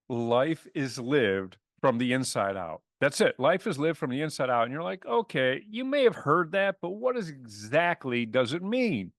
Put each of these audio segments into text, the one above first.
life is lived from the inside out. That's it. Life is lived from the inside out. And you're like, okay, you may have heard that, but what exactly does it mean?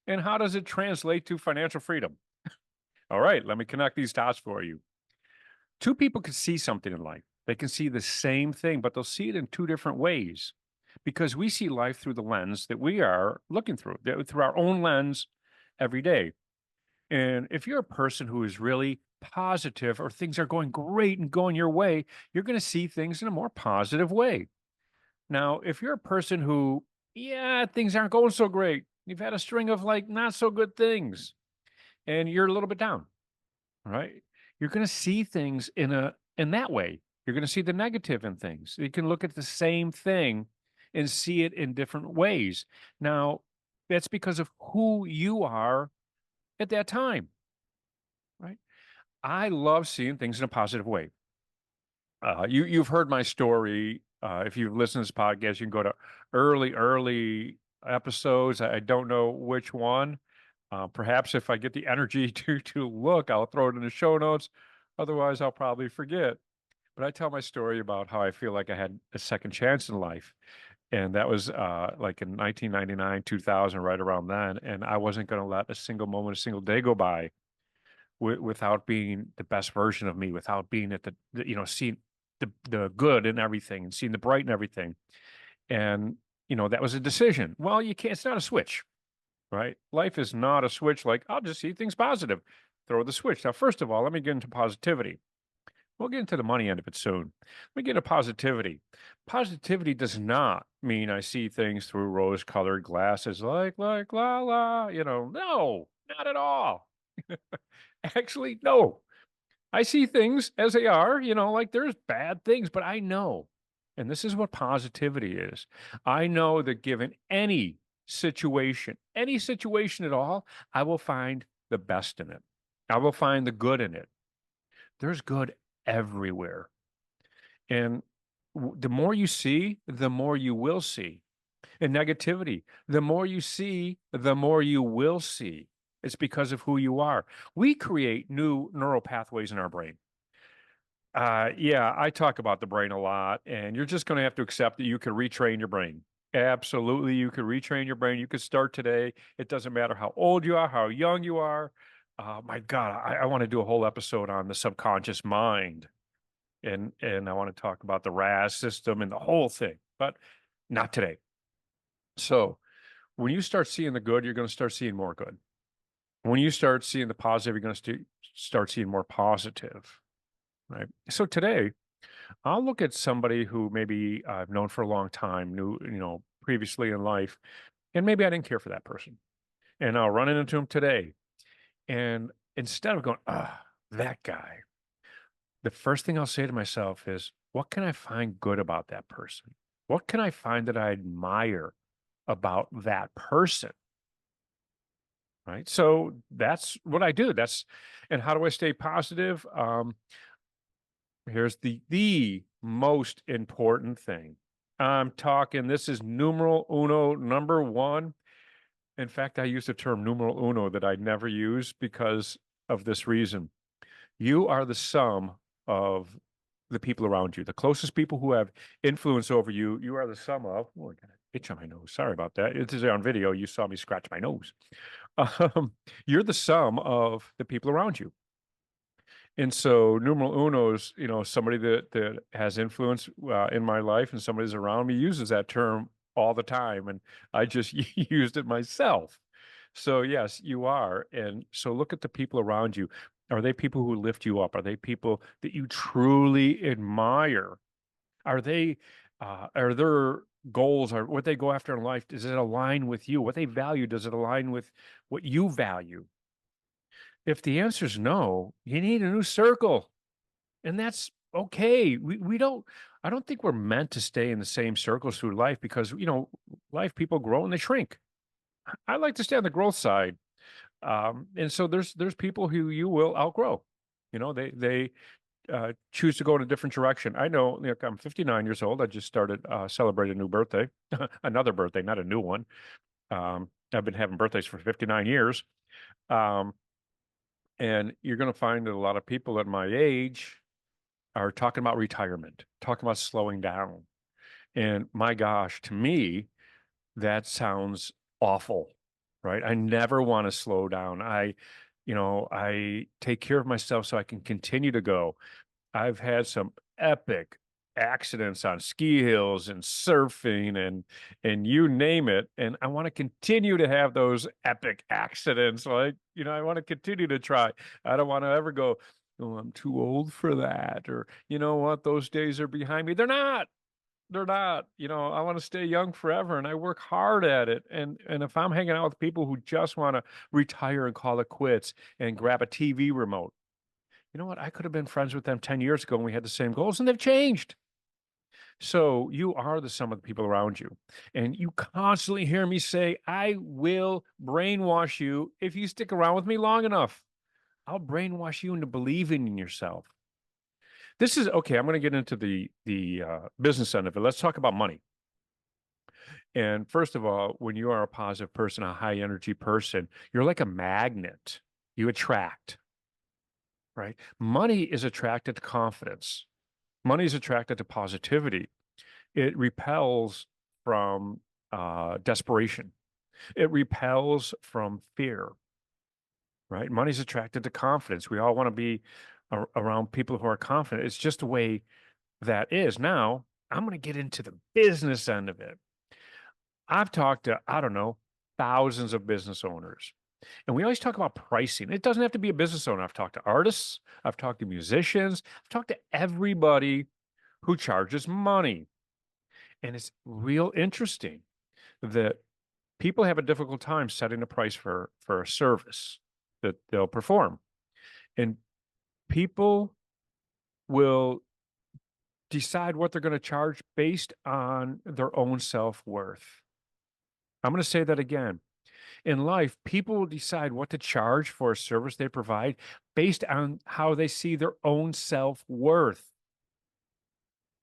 And how does it translate to financial freedom? All right, let me connect these dots for you. Two people can see something in life. They can see the same thing, but they'll see it in two different ways because we see life through the lens that we are looking through our own lens every day. And if you're a person who is really positive or things are going great and going your way, you're going to see things in a more positive way. Now, if you're a person who, yeah, things aren't going so great, you've had a string of like not so good things and you're a little bit down, right? You're going to see things in that way. You're going to see the negative in things. You can look at the same thing and see it in different ways. Now, that's because of who you are at that time, right? I love seeing things in a positive way. You've heard my story. If you've listened to this podcast, you can go to early episodes. I don't know which one. Perhaps if I get the energy to look, I'll throw it in the show notes. Otherwise, I'll probably forget. But I tell my story about how I feel like I had a second chance in life. And that was like in 1999, 2000, right around then. And I wasn't going to let a single moment, a single day go by without being the best version of me, without being at seeing the good in everything and seeing the bright in everything. And that was a decision. Well, you can't. It's not a switch, right? Life is not a switch. Like I'll just see things positive. Throw the switch. Now, first of all, let me get into positivity. We'll get into the money end of it soon. Let me get into positivity. Positivity does not mean I see things through rose-colored glasses, like la la. No, not at all. Actually, no. I see things as they are, like there's bad things, but I know, and this is what positivity is. I know that given any situation at all, I will find the best in it. I will find the good in it. There's good everywhere. And the more you see, the more you will see. And negativity, the more you see, the more you will see. It's because of who you are. We create new neural pathways in our brain. Yeah, I talk about the brain a lot, and you're just going to have to accept that you can retrain your brain. Absolutely, you can retrain your brain. You can start today. It doesn't matter how old you are, how young you are. My God, I want to do a whole episode on the subconscious mind, and I want to talk about the RAS system and the whole thing, but not today. So when you start seeing the good, you're going to start seeing more good. When you start seeing the positive, you're going to start seeing more positive, right? So today, I'll look at somebody who maybe I've known for a long time, knew, previously in life, and maybe I didn't care for that person. And I'll run into him today. And instead of going, that guy, the first thing I'll say to myself is, what can I find good about that person? What can I find that I admire about that person? Right. So that's what I do. And how do I stay positive? Here's the most important thing. I'm talking, this is numeral uno, number one. In fact, I use the term numeral uno that I never use because of this reason. You are the sum of the people around you, the closest people who have influence over you. You are the sum of, oh, I got an itch on my nose. Sorry about that. It is on video. You saw me scratch my nose. You're the sum of the people around you. And so numeral uno is, somebody that has influence in my life and somebody's around me uses that term all the time. And I just used it myself. So yes, you are. And so look at the people around you. Are they people who lift you up? Are they people that you truly admire? Are their goals or what they go after in life, does it align with you? What they value, does it align with what you value? If the answer is no, you need a new circle. And that's okay. I don't think we're meant to stay in the same circles through life because, life people grow and they shrink. I like to stay on the growth side. And so there's people who you will outgrow. They choose to go in a different direction. I know, like I'm 59 years old. I just started celebrating a new birthday, another birthday, not a new one. I've been having birthdays for 59 years. Um, And you're going to find that a lot of people at my age are talking about retirement, talking about slowing down. And my gosh, to me, that sounds awful, right? I never want to slow down. I take care of myself so I can continue to go. I've had some epic accidents on ski hills and surfing and you name it. And I want to continue to have those epic accidents. Like, I want to continue to try. I don't want to ever go, oh, I'm too old for that. Or, you know what, those days are behind me. They're not. They're not. I want to stay young forever and I work hard at it. And if I'm hanging out with people who just want to retire and call it quits and grab a TV remote, you know what? I could have been friends with them 10 years ago and we had the same goals and they've changed. So you are the sum of the people around you. And you constantly hear me say, I will brainwash you if you stick around with me long enough. I'll brainwash you into believing in yourself. This is okay. I'm going to get into the business end of it. Let's talk about money. And first of all, when you are a positive person, a high energy person, you're like a magnet. You attract, right? Money is attracted to confidence. Money is attracted to positivity. It repels from desperation. It repels from fear, right? Money's attracted to confidence. We all want to be around people who are confident. It's just the way that is. Now, I'm going to get into the business end of it. I've talked to, I don't know, thousands of business owners. And we always talk about pricing. It doesn't have to be a business owner. I've talked to artists, I've talked to musicians, I've talked to everybody who charges money. And it's real interesting that people have a difficult time setting a price for a service that they'll perform. And people will decide what they're going to charge based on their own self-worth. I'm going to say that again. In life, people will decide what to charge for a service they provide based on how they see their own self-worth.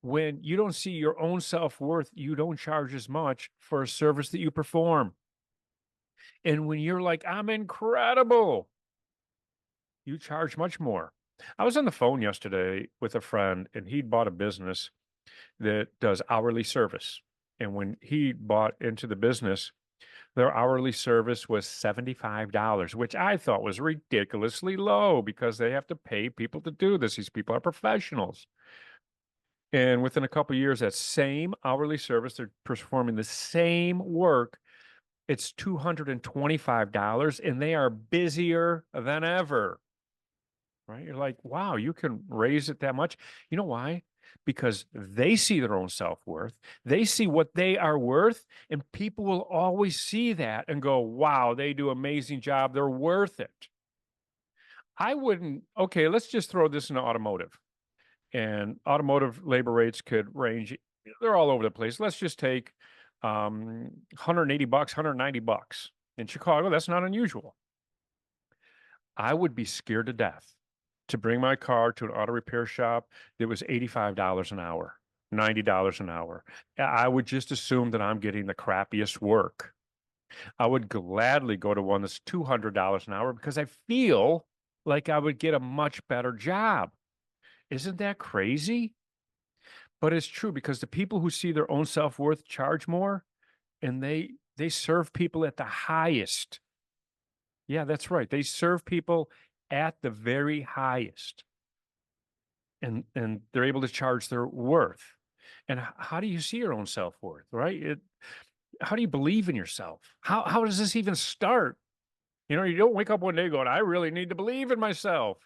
When you don't see your own self-worth, you don't charge as much for a service that you perform. And when you're like, I'm incredible, you charge much more. I was on the phone yesterday with a friend and he'd bought a business that does hourly service. And when he bought into the business, their hourly service was $75, which I thought was ridiculously low because they have to pay people to do this. These people are professionals. And within a couple of years, that same hourly service, they're performing the same work. It's $225 and they are busier than ever. Right? You're like, wow, you can raise it that much. You know why? Because they see their own self-worth. They see what they are worth, and people will always see that and go, wow, they do an amazing job. They're worth it. I wouldn't, okay, let's just throw this into automotive. And automotive labor rates could range, they're all over the place. Let's just take 180 bucks, 190 bucks. In Chicago, that's not unusual. I would be scared to death to bring my car to an auto repair shop that was $85 an hour, $90 an hour. I would just assume that I'm getting the crappiest work. I would gladly go to one that's $200 an hour because I feel like I would get a much better job. Isn't that crazy? But it's true because the people who see their own self-worth charge more and they serve people at the highest. Yeah, that's right. They serve people at the very highest. And they're able to charge their worth. And how do you see your own self-worth, right? How do you believe in yourself? How does this even start? You don't wake up one day going, I really need to believe in myself.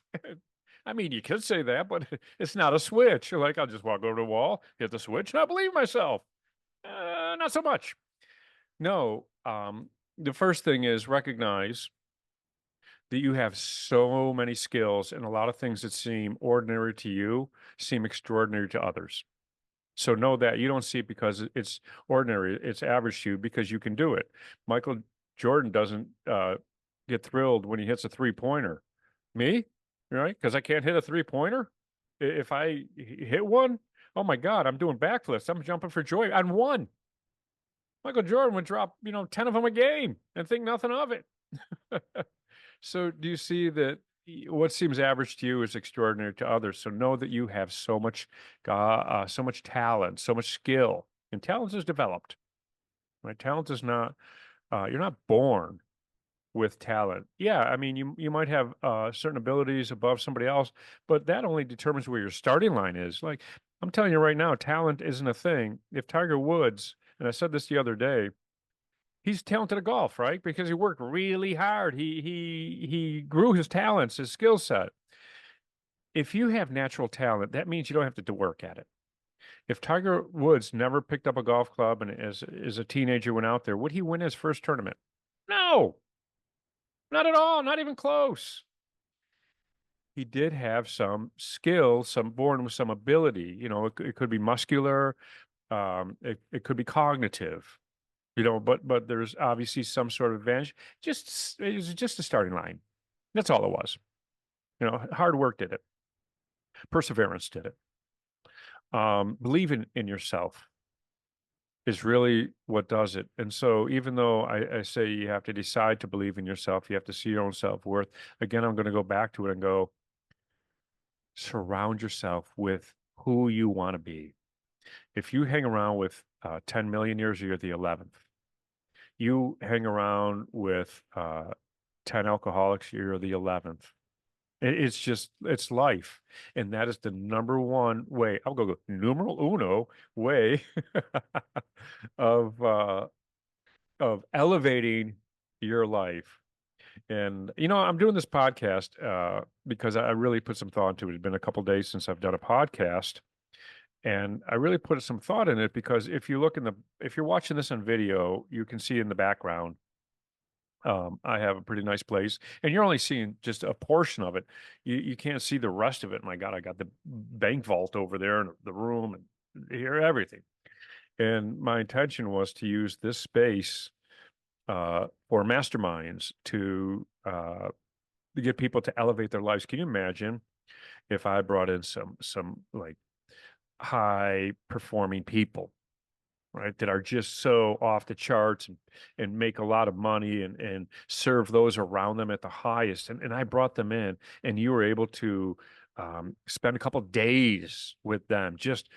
I mean, you could say that, but it's not a switch. You're like, I'll just walk over to the wall, hit the switch, and I believe myself. Not so much. No, the first thing is recognize that you have so many skills and a lot of things that seem ordinary to you seem extraordinary to others. So know that you don't see it because it's ordinary. It's average to you because you can do it. Michael Jordan doesn't get thrilled when he hits a three-pointer. Me, right? Because I can't hit a three-pointer. If I hit one, oh my God, I'm doing backflips. I'm jumping for joy on one. Michael Jordan would drop, 10 of them a game and think nothing of it. So do you see that, what seems average to you is extraordinary to others. So know that you have so much talent, so much skill, and talent is developed. Right? Talent is not. You're not born with talent. Yeah, I mean, you might have certain abilities above somebody else, but that only determines where your starting line is. Like I'm telling you right now, talent isn't a thing. If Tiger Woods, and I said this the other day, he's talented at golf, right? Because he worked really hard. He grew his talents, his skill set. If you have natural talent, that means you don't have to work at it. If Tiger Woods never picked up a golf club and as a teenager went out there, would he win his first tournament? No, not at all, not even close. He did have some skill, some born with some ability. It could be muscular, it could be cognitive. But there's obviously some sort of advantage. It was just a starting line. That's all it was. Hard work did it. Perseverance did it. Believe in yourself is really what does it. And so, even though I say you have to decide to believe in yourself, you have to see your own self worth. Again, I'm going to go back to it and go surround yourself with who you want to be. If you hang around with 10 million years, you're the 11th. You hang around with 10 alcoholics, you're the 11th. It's life. And that is the number one way. I'll go numero uno way of elevating your life. And I'm doing this podcast because I really put some thought into it. It's been a couple days since I've done a podcast, and I really put some thought in it because if you're watching this on video, you can see in the background. I have a pretty nice place, and you're only seeing just a portion of it. You can't see the rest of it. My God, I got the bank vault over there in the room and hear everything. And my intention was to use this space for masterminds to get people to elevate their lives. Can you imagine if I brought in some like high performing people, right, that are just so off the charts and make a lot of money and serve those around them at the highest. And I brought them in, and you were able to spend a couple days with them, just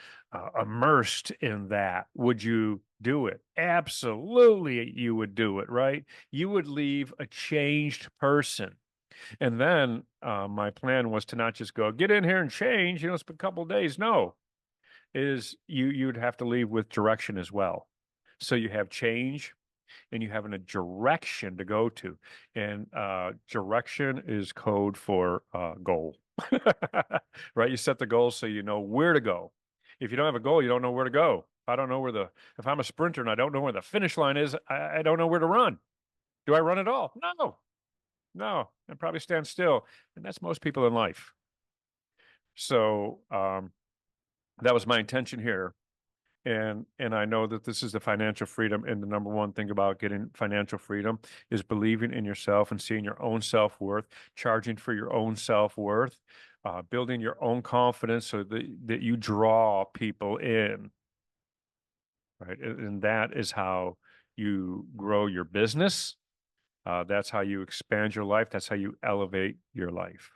immersed in that. Would you do it? Absolutely, you would do it, right? You would leave a changed person. And then my plan was to not just go get in here and change, it's a couple days. No, is you'd have to leave with direction as well. So you have change and you have a direction to go to. And direction is code for goal. Right? You set the goal so you know where to go. If you don't have a goal, you don't know where to go. I don't know if I'm a sprinter and I don't know where the finish line is, I don't know where to run. Do I run at all? No. I probably stand still. And that's most people in life. So that was my intention here. And I know that this is the financial freedom, and the number one thing about getting financial freedom is believing in yourself and seeing your own self-worth, charging for your own self-worth, building your own confidence so that you draw people in, right? And that is how you grow your business. That's how you expand your life. That's how you elevate your life.